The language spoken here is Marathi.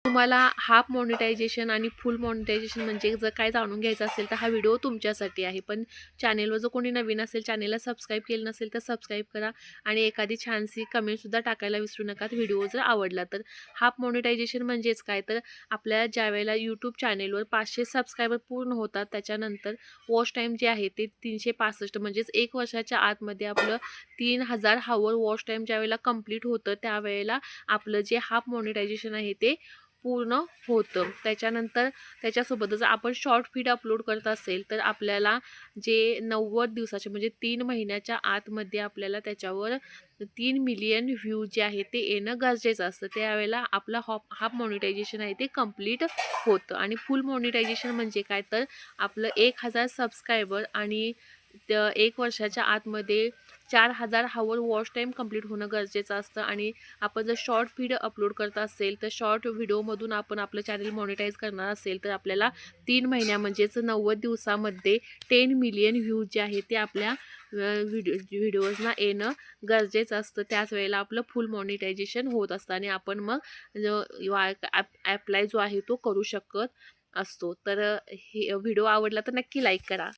तुम्हाला हाफ मॉनिटायझेशन आणि फुल मॉनिटायझेशन म्हणजे जर काय जाणून घ्यायचं असेल तर हा व्हिडिओ तुमच्यासाठी आहे. पण चॅनेलवर जर कोणी नवीन असेल, चॅनेलला सबस्क्राईब केलं नसेल तर सबस्क्राईब करा आणि एखादी छानशी कमेंटसुद्धा टाकायला विसरू नका व्हिडिओ जर आवडला तर. हाफ मॉनिटायझेशन म्हणजेच काय तर आपल्या ज्यावेळेला यूट्यूब चॅनेलवर 500 सबस्क्रायबर पूर्ण होतात त्याच्यानंतर वॉच टाईम जे आहे ते 365 म्हणजेच 1 वर्षाच्या आतमध्ये आपलं 3000 हॉवर वॉच टाईम ज्यावेळेला कंप्लीट होतं त्यावेळेला आपलं जे हाफ मॉनिटायझेशन आहे ते पूर्ण होतं. त्याच्यानंतर त्याच्यासोबतच आपण शॉर्ट फीड अपलोड करत असेल तर आपल्याला जे 90 दिवसाचे म्हणजे 3 महिन्याच्या आतमध्ये आपल्याला त्याच्यावर 3 मिलियन व्ह्यू जे आहे ते येणं गरजेचं असतं. त्यावेळेला आपलं हाफ मॉनिटायझेशन आहे ते कंप्लीट होतं. आणि फुल मॉनिटायझेशन म्हणजे काय तर आपलं 1000 सबस्क्रायबर आणि 1 वर्षाच्या आतमध्ये 4000 हॉवर वॉच टाईम कंप्लीट होणं गरजेचं असतं. आणि आपण जर शॉर्ट फीड अपलोड करत असेल तर शॉर्ट व्हिडिओमधून आपण आपलं चॅनल मॉनिटाईज करणार असेल तर आपल्याला 3 महिन्या म्हणजेच 90 दिवसामध्ये 10 मिलियन व्ह्यूज जे आहे ते आपल्या व्हिडिओजना येणं गरजेचं असतं. त्याच वेळेला आपलं फुल मॉनिटायझेशन होत असतं आणि आपण मग ॲप्लाय जो आहे तो करू शकत असतो. तर हे व्हिडिओ आवडला तर नक्की लाईक करा.